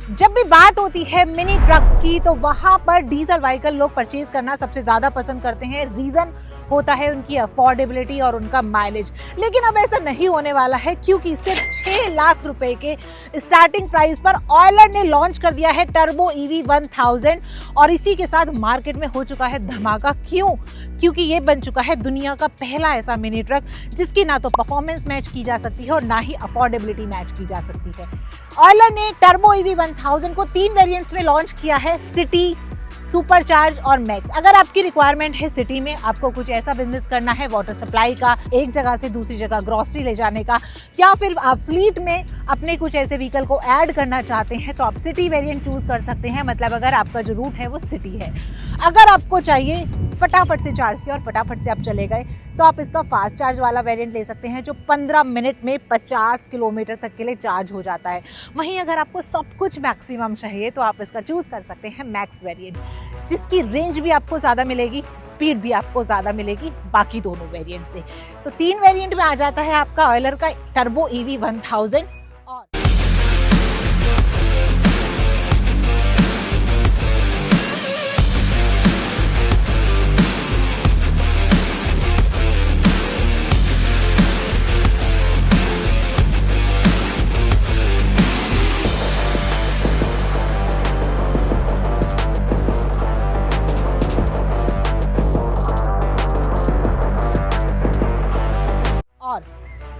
जब भी बात होती है मिनी ट्रक्स की तो वहां पर डीजल व्हीकल लोग परचेज करना सबसे ज्यादा पसंद करते हैं। रीजन होता है उनकी अफोर्डेबिलिटी और उनका माइलेज। लेकिन अब ऐसा नहीं होने वाला है, क्योंकि सिर्फ 6 लाख रुपए के स्टार्टिंग प्राइस पर ऑयलर ने लॉन्च कर दिया है टर्बो EV 1000 और इसी के साथ मार्केट में हो चुका है धमाका। क्यों? क्योंकि ये बन चुका है दुनिया का पहला ऐसा मिनी ट्रक जिसकी ना तो परफॉर्मेंस मैच की जा सकती है और ना ही अफोर्डेबिलिटी मैच की जा सकती है। ऑयलर ने टर्बो EV 1000 को 3 वेरिएंट्स में लॉन्च किया है, सिटी, सुपरचार्ज और मैक्स। अगर आपकी रिक्वायरमेंट है सिटी में, आपको कुछ ऐसा बिजनेस करना है वाटर सप्लाई का, एक जगह से दूसरी जगह ग्रोसरी ले जाने का, या फिर आप फ्लीट में अपने कुछ ऐसे व्हीकल को ऐड करना चाहते हैं तो आप सिटी वेरिएंट चूज कर सकते हैं। मतलब अगर आपका जो रूट है वो सिटी है। अगर आपको चाहिए फटाफट से चार्ज किया और फटाफट से आप चले गए तो आप इसका फास्ट चार्ज वाला वेरिएंट ले सकते हैं जो 15 मिनट में 50 किलोमीटर तक के लिए चार्ज हो जाता है। वहीं अगर आपको सब कुछ मैक्सिमम चाहिए तो आप इसका चूज कर सकते हैं मैक्स वेरिएंट, जिसकी रेंज भी आपको ज़्यादा मिलेगी, स्पीड भी आपको ज़्यादा मिलेगी बाकी दोनों वेरिएंट से। तो 3 वेरिएंट में आ जाता है आपका ऑयलर का टर्बो EV 1000।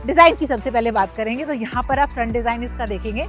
डिज़ाइन की सबसे पहले बात करेंगे तो यहाँ पर आप फ्रंट डिज़ाइन इसका देखेंगे।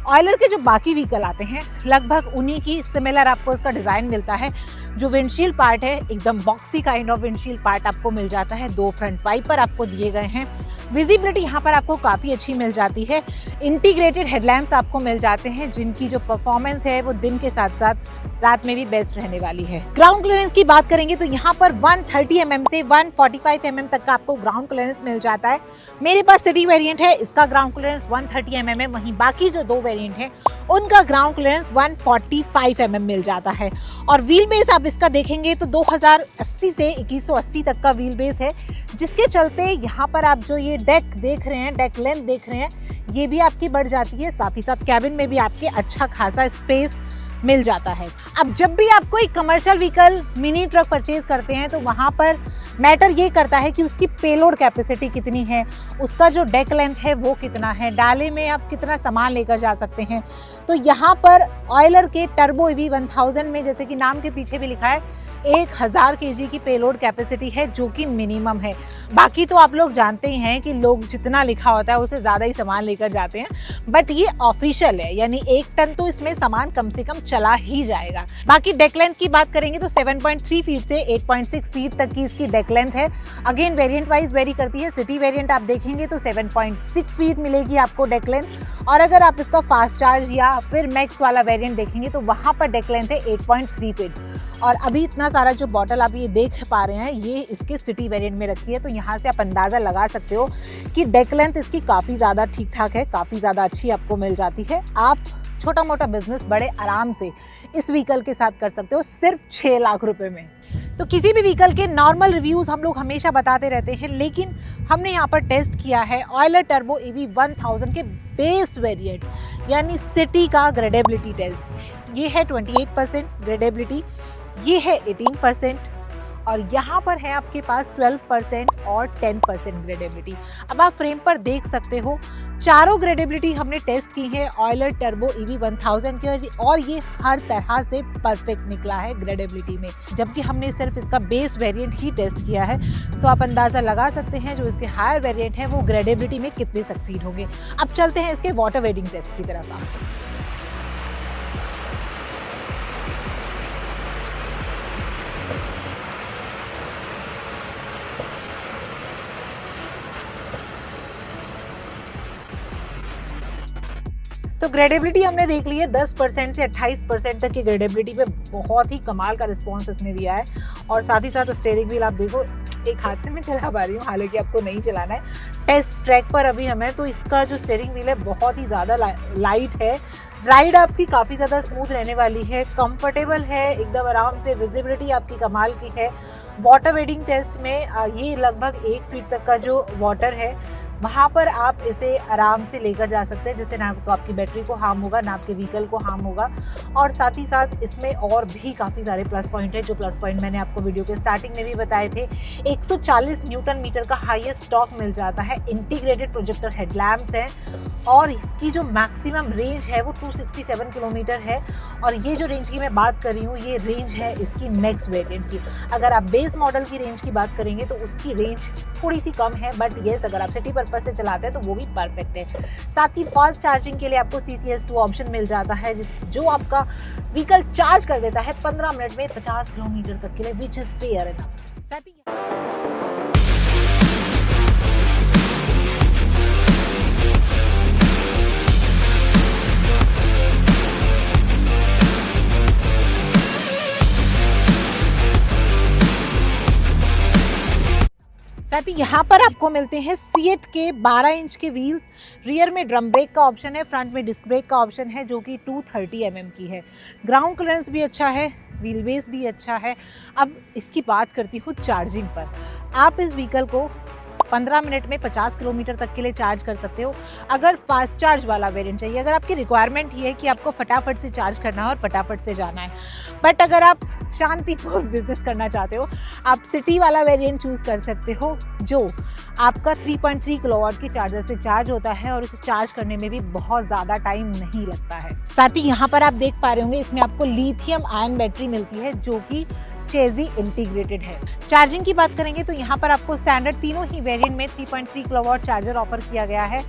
ऑयलर के जो बाकी व्हीकल आते हैं लगभग उन्हीं की सिमिलर आपको इसका डिज़ाइन मिलता है। जो विंडशील्ड पार्ट है एकदम boxy kind of windshield part आपको मिल जाता है। 2 फ्रंट वाइपर आपको दिए गए हैं। विजिबिलिटी यहाँ पर आपको काफ़ी अच्छी मिल जाती है। इंटीग्रेटेड हेडलैम्प्स आपको मिल जाते हैं जिनकी जो परफॉर्मेंस है वो दिन के साथ साथ रात में भी बेस्ट रहने वाली है। ग्राउंड क्लियरेंस की बात करेंगे तो यहाँ पर 130 mm से 145 mm तक का आपको ग्राउंड क्लियरेंस मिल जाता है। मेरे पास सिटी वेरिएंट है, इसका ग्राउंड क्लियरेंस 130 mm है। वहीं बाकी जो 2 वेरिएंट है उनका ग्राउंड क्लियरेंस 145 mm मिल जाता है। और व्हील बेस आप इसका देखेंगे तो 2080 से 2180 तक का व्हील बेस है, जिसके चलते यहाँ पर आप जो ये डेक देख रहे हैं, डेक लेंथ देख रहे हैं, ये भी आपकी बढ़ जाती है। साथ ही साथ कैबिन में भी आपके अच्छा खासा स्पेस मिल जाता है। अब जब भी आप कोई commercial vehicle mini truck purchase करते हैं तो वहाँ पर मैटर ये करता है कि उसकी पेलोड कैपेसिटी कितनी है, उसका जो डेक लेंथ है वो कितना है, डाले में आप कितना सामान लेकर जा सकते हैं। तो यहाँ पर ऑयलर के टर्बो EV 1000 में, जैसे कि नाम के पीछे भी लिखा है, 1000 kg की पेलोड कैपेसिटी है जो कि मिनिमम है। बाकी तो आप लोग जानते ही हैं कि लोग जितना लिखा होता है उससे ज़्यादा ही सामान लेकर जाते हैं, बट ये ऑफिशियल है, यानी 1 टन तो इसमें सामान कम से कम चला ही जाएगा। बाकी डेक लेंथ की बात करेंगे तो 7.3 फीट से 8.6 फीट तक की इसकी डेक लेंथ है। अगेन वेरिएंट वाइज वेरी करती है। सिटी वेरिएंट आप देखेंगे तो 7.6 फीट मिलेगी आपको डेक लेंथ, और अगर आप इसका फास्ट चार्ज या फिर मैक्स वाला वेरिएंट देखेंगे तो वहाँ पर डेक लेंथ है 8.3 फीट। और अभी इतना सारा जो बॉटल आप ये देख पा रहे हैं ये इसके सिटी वेरिएंट में रखी है, तो यहाँ से आप अंदाज़ा लगा सकते हो कि डेक लेंथ इसकी काफ़ी ज़्यादा ठीक ठाक है, काफ़ी ज़्यादा अच्छी आपको मिल जाती है। आप छोटा मोटा बिजनेस बड़े आराम से इस व्हीकल के साथ कर सकते हो सिर्फ 6 लाख रुपए में। तो किसी भी व्हीकल के नॉर्मल रिव्यूज़ हम लोग हमेशा बताते रहते हैं, लेकिन हमने यहाँ पर टेस्ट किया है ऑयलर टर्बो EV 1000 के बेस वेरिएंट यानी सिटी का ग्रेडेबिलिटी टेस्ट। ये है 28% ग्रेडेबिलिटी, ये है 18%, और यहाँ पर है आपके पास 12% और 10% ग्रेडेबिलिटी। अब आप फ्रेम पर देख सकते हो चारों ग्रेडेबिलिटी हमने टेस्ट की है ऑयलर टर्बो EV 1000 के, और ये हर तरह से परफेक्ट निकला है ग्रेडेबिलिटी में। जबकि हमने सिर्फ इसका बेस वेरिएंट ही टेस्ट किया है, तो आप अंदाज़ा लगा सकते हैं जो इसके हायर वेरिएंट है वो ग्रेडेबिलिटी में कितने सक्सीड होंगे। अब चलते हैं इसके वाटर वेडिंग टेस्ट की तरफ। तो ग्रेडेबिलिटी हमने देख ली है, 10% से 28% तक की ग्रेडेबिलिटी पे बहुत ही कमाल का रिस्पॉन्स इसने दिया है। और साथ ही साथ स्टीयरिंग व्हील आप देखो, एक हाथ से मैं चला पा रही हूँ, हालांकि आपको नहीं चलाना है। टेस्ट ट्रैक पर अभी हमें, तो इसका जो स्टीयरिंग व्हील है बहुत ही ज़्यादा लाइट है। राइड आपकी काफ़ी ज़्यादा स्मूथ रहने वाली है, कंफर्टेबल है, एकदम आराम से। विजिबिलिटी आपकी कमाल की है। वाटर वेडिंग टेस्ट में ये लगभग 1 फीट तक का जो वाटर है वहाँ पर आप इसे आराम से लेकर जा सकते हैं, जिससे ना तो आपकी बैटरी को हार्म होगा, ना आपके व्हीकल को हार्म होगा। और साथ ही साथ इसमें और भी काफ़ी सारे प्लस पॉइंट है, जो प्लस पॉइंट मैंने आपको वीडियो के स्टार्टिंग में भी बताए थे। 140 न्यूटन मीटर का हाईएस्ट टॉर्क मिल जाता है, इंटीग्रेटेड प्रोजेक्टर हेडलैम्प्स हैं, और इसकी जो मैक्सिमम रेंज है वो 267 किलोमीटर है। और ये जो रेंज की मैं बात कर रही हूँ, ये रेंज है इसकी मैक्स वेरिएंट की। अगर आप बेस मॉडल की रेंज की बात करेंगे तो उसकी रेंज थोड़ी सी कम है, बट येस अगर आप सिटी पर्पज से चलाते हैं तो वो भी परफेक्ट है। साथ ही फास्ट चार्जिंग के लिए आपको CCS2 ऑप्शन मिल जाता है, जो आपका व्हीकल चार्ज कर देता है 15 मिनट में 50 किलोमीटर तक के लिए, विच इज फेयर इनफ। साथ ही साथ ही यहाँ पर आपको मिलते हैं सीएट के 12 इंच के व्हील्स, रियर में ड्रम ब्रेक का ऑप्शन है, फ्रंट में डिस्क ब्रेक का ऑप्शन है, जो कि 230 mm की है। ग्राउंड क्लियरेंस भी अच्छा है, व्हील बेस भी अच्छा है। अब इसकी बात करती हूँ चार्जिंग पर। आप इस व्हीकल को 15 मिनट में 50 किलोमीटर तक के लिए चार्ज कर सकते हो, अगर फास्ट चार्ज वाला वेरिएंट चाहिए। अगर आपकी रिक्वायरमेंट ये है कि आपको फटाफट से चार्ज करना है और फटाफट से जाना है, बट अगर आप शांतिपूर्ण बिजनेस करना चाहते हो, आप सिटी वाला वेरिएंट चूज कर सकते हो, जो आपका 3.3 किलोवाट की चार्जर से चार्ज होता है, और इसे चार्ज करने में भी बहुत ज़्यादा टाइम नहीं लगता है। साथ ही यहाँ पर आप देख पा रहे होंगे, इसमें आपको लिथियम आयन बैटरी मिलती है, जो कि चेजी इंटीग्रेटेड है। चार्जिंग की बात करेंगे तो यहाँ पर आपको स्टैंडर्ड तीनों ही वेरिएंट में 3.3 किलोवाट चार्जर ऑफर किया गया है,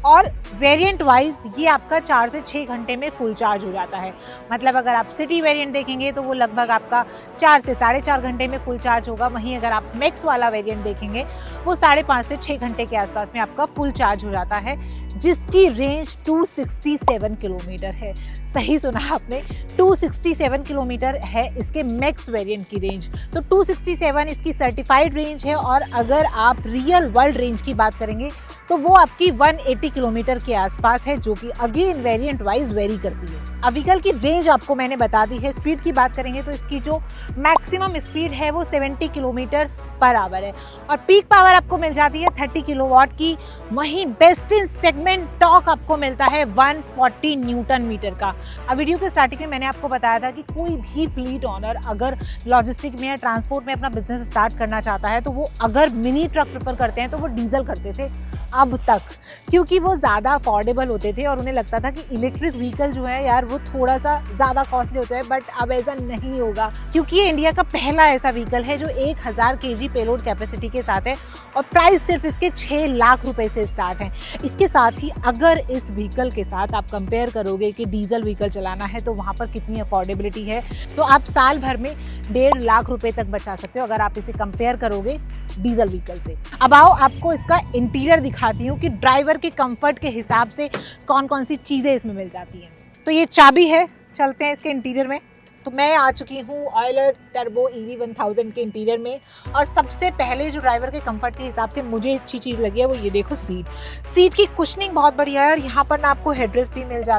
और वेरिएंट वाइज ये आपका 4 से 6 घंटे में फुल चार्ज हो जाता है। मतलब अगर आप सिटी वेरिएंट देखेंगे तो वो लगभग आपका 4 से 4.5 घंटे में फुल चार्ज होगा। वहीं अगर आप मैक्स वाला वेरिएंट देखेंगे वो 5.5 से 6 घंटे के आसपास में आपका फुल चार्ज हो जाता है, जिसकी रेंज 267 किलोमीटर है। सही सुना आपने, 267 किलोमीटर है इसके मैक्स वेरिएंट की रेंज। तो 267 इसकी सर्टिफाइड रेंज है, और अगर आप रियल वर्ल्ड रेंज की बात करेंगे तो वो आपकी 180 किलोमीटर के आसपास है, जो कि अगेन वेरिएंट वाइज वेरी करती है। अब व्हीकल की रेंज आपको मैंने बता दी है। स्पीड की बात करेंगे तो इसकी जो मैक्सिमम स्पीड है वो 70 किलोमीटर पर आवर है, और पीक पावर आपको मिल जाती है 30 किलोवाट की। वहीं बेस्ट इन सेगमेंट टॉर्क आपको मिलता है 140 न्यूटन मीटर का। अब वीडियो के स्टार्टिंग में मैंने आपको बताया था कि कोई भी फ्लीट ऑनर अगर लॉजिस्टिक में या ट्रांसपोर्ट में अपना बिजनेस स्टार्ट करना चाहता है, तो वो अगर मिनी ट्रक प्रेफर करते हैं तो वो डीजल करते थे अब तक, क्योंकि वो ज़्यादा अफोर्डेबल होते थे और उन्हें लगता था कि इलेक्ट्रिक व्हीकल जो है यार वो थोड़ा सा ज़्यादा कॉस्टली होता है। बट अब ऐसा नहीं होगा, क्योंकि ये इंडिया का पहला ऐसा व्हीकल है जो 1000 kg पेलोड कैपेसिटी के साथ है, और प्राइस सिर्फ इसके 6 लाख रुपए से स्टार्ट है। इसके साथ ही अगर इस व्हीकल के साथ आप कंपेयर करोगे कि डीजल व्हीकल चलाना है तो वहाँ पर कितनी अफोर्डेबिलिटी है, तो आप साल भर में 1.5 लाख रुपए तक बचा सकते हो अगर आप इसे कंपेयर करोगे डीजल व्हीकल से। अब आओ आपको इसका इंटीरियर दिखाती हूँ कि ड्राइवर के कंफर्ट के हिसाब से कौन कौन सी चीज़ें इसमें मिल जाती हैं। तो ये चाबी है, चलते हैं इसके इंटीरियर में। तो मैं आ चुकी हूँ ऑयलर टर्बो EV 1000 के इंटीरियर में, और सबसे पहले जो ड्राइवर के कंफर्ट के हिसाब से मुझे अच्छी चीज़ लगी है वो ये देखो, सीट की कुशनिंग बहुत बढ़िया है, और यहाँ पर ना आपको हेडरेस्ट भी मिल जाता है।